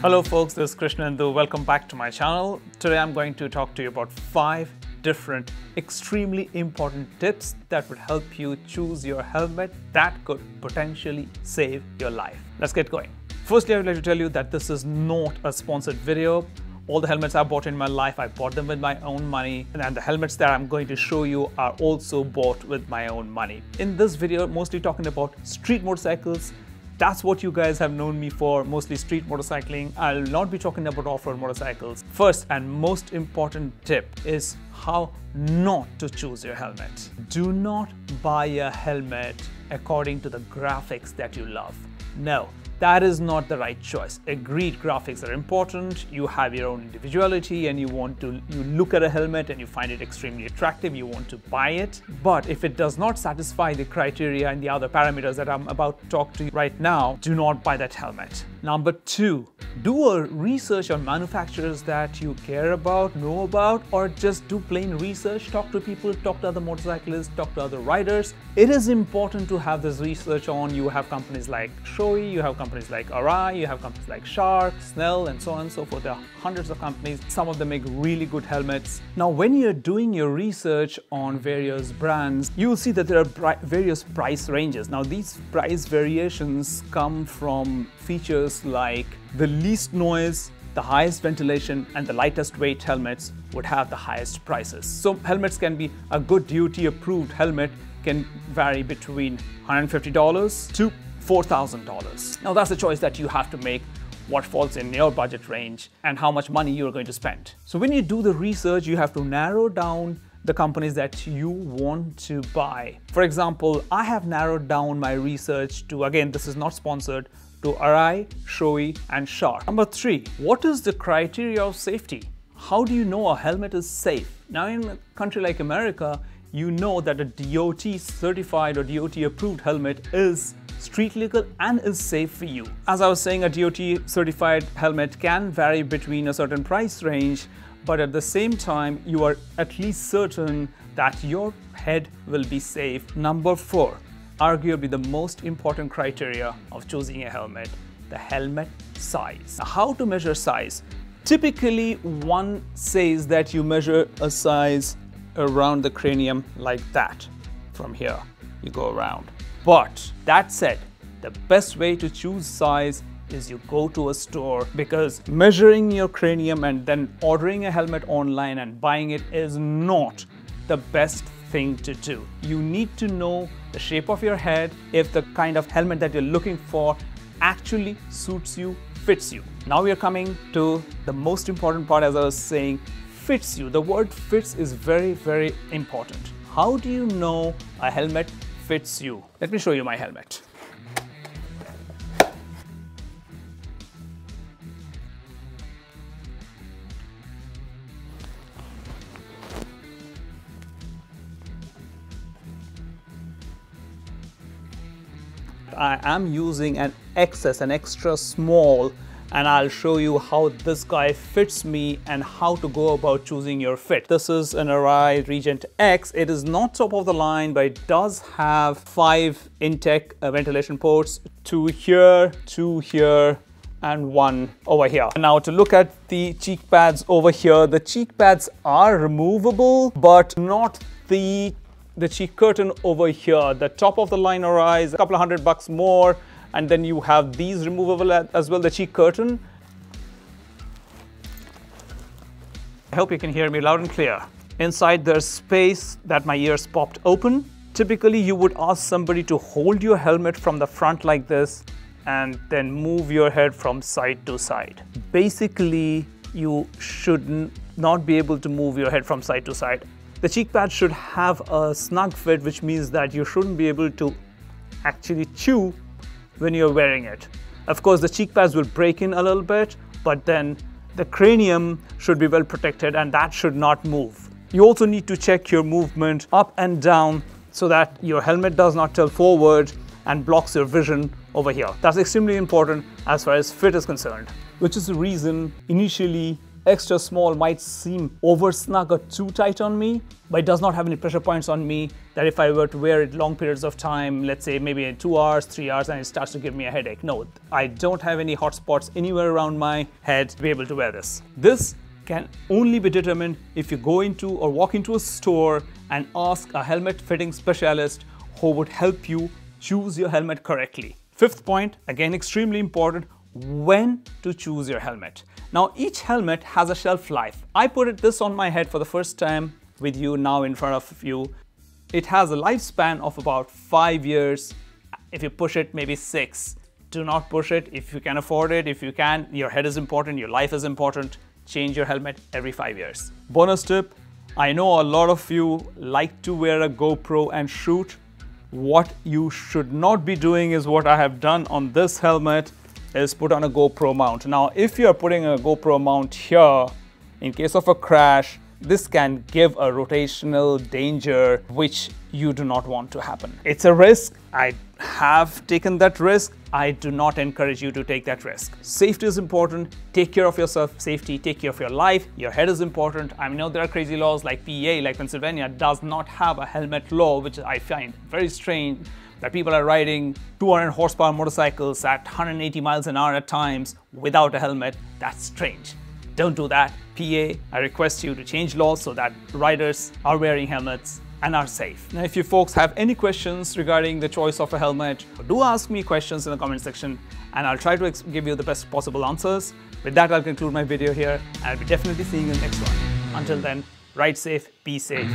Hello folks, this is Krishnendukes. Welcome back to my channel. Today I'm going to talk to you about 5 different extremely important tips that would help you choose your helmet that could potentially save your life. Let's get going. Firstly, I would like to tell you that this is not a sponsored video. All the helmets I bought in my life, I bought them with my own money, and the helmets that I'm going to show you are also bought with my own money. In this video, mostly talking about street motorcycles. That's what you guys have known me for, mostly street motorcycling. I'll not be talking about off-road motorcycles. First and most important tip is how not to choose your helmet. Do not buy a helmet according to the graphics that you love. No, that is not the right choice. Agreed, graphics are important. You have your own individuality and you look at a helmet and you find it extremely attractive, you want to buy it. But if it does not satisfy the criteria and the other parameters that I'm about to talk to you right now, do not buy that helmet. Number 2, do a research on manufacturers that you care about, know about, or just do plain research. Talk to people, talk to other motorcyclists, talk to other riders. It is important to have this research on. You have companies like Shoei, you have companies like Arai, you have companies like Shark, Snell, and so on and so forth. There are hundreds of companies. Some of them make really good helmets. Now, when you're doing your research on various brands, you will see that there are various price ranges. Now, these price variations come from features like the least noise, the highest ventilation, and the lightest weight helmets would have the highest prices. So helmets can be a good DOT approved helmet can vary between $150 to $4,000. Now that's a choice that you have to make, what falls in your budget range and how much money you're going to spend. So when you do the research, you have to narrow down the companies that you want to buy. For example, I have narrowed down my research to, again, this is not sponsored, to Arai, Shoei, and Shark. Number 3, what is the criteria of safety? How do you know a helmet is safe? Now in a country like America, you know that a DOT certified or DOT approved helmet is street legal and is safe for you. As I was saying, a DOT certified helmet can vary between a certain price range, but at the same time, you are at least certain that your head will be safe. Number 4, arguably the most important criteria of choosing a helmet, the helmet size. Now, how to measure size? Typically, one says that you measure a size around the cranium like that. From here, you go around. But that said, the best way to choose size is you go to a store, because measuring your cranium and then ordering a helmet online and buying it is not the best thing to do. You need to know the shape of your head, if the kind of helmet that you're looking for actually suits you, fits you. Now we are coming to the most important part, as I was saying, fits you. The word fits is very, very important. How do you know a helmet fits you? Let me show you my helmet. I am using an XS, an extra small, and I'll show you how this guy fits me and how to go about choosing your fit. This is an Arai Regent X. It is not top of the line, but it does have 5 intake ventilation ports, 2 here, 2 here, and 1 over here. Now to look at the cheek pads over here, the cheek pads are removable, but not the cheek curtain over here. The top of the line Arai is a couple of $100 more, and then you have these removable as well, the cheek curtain. I hope you can hear me loud and clear. Inside there's space that my ears popped open. Typically you would ask somebody to hold your helmet from the front like this and then move your head from side to side. Basically, you should not be able to move your head from side to side. The cheek pad should have a snug fit, which means that you shouldn't be able to actually chew when you're wearing it. Of course, the cheek pads will break in a little bit, but then the cranium should be well protected and that should not move. You also need to check your movement up and down so that your helmet does not tilt forward and blocks your vision over here. That's extremely important as far as fit is concerned, which is the reason initially extra small, might seem over snug or too tight on me, but it does not have any pressure points on me that if I were to wear it long periods of time, let's say maybe in 2 hours, 3 hours, and it starts to give me a headache. No, I don't have any hot spots anywhere around my head to be able to wear this. This can only be determined if you go into or walk into a store and ask a helmet fitting specialist who would help you choose your helmet correctly. Fifth point, again extremely important, when to choose your helmet. Now each helmet has a shelf life. I put this on my head for the first time with you now in front of you. It has a lifespan of about 5 years. If you push it, maybe 6. Do not push it if you can afford it. If you can, your head is important, your life is important. Change your helmet every 5 years. Bonus tip, I know a lot of you like to wear a GoPro and shoot. What you should not be doing is what I have done on this helmet, is put on a GoPro mount. Now, if you're putting a GoPro mount here, in case of a crash, this can give a rotational danger which you do not want to happen. It's a risk. I have taken that risk. I do not encourage you to take that risk. Safety is important. Take care of yourself, safety, take care of your life. Your head is important. I know there are crazy laws like PA, like Pennsylvania does not have a helmet law, which I find very strange, that people are riding 200 horsepower motorcycles at 180 miles an hour at times without a helmet. That's strange. Don't do that. PA, I request you to change laws so that riders are wearing helmets and are safe. Now, if you folks have any questions regarding the choice of a helmet, do ask me questions in the comment section and I'll try to give you the best possible answers. With that, I'll conclude my video here and I'll be definitely seeing you in the next one. Until then, ride safe, be safe.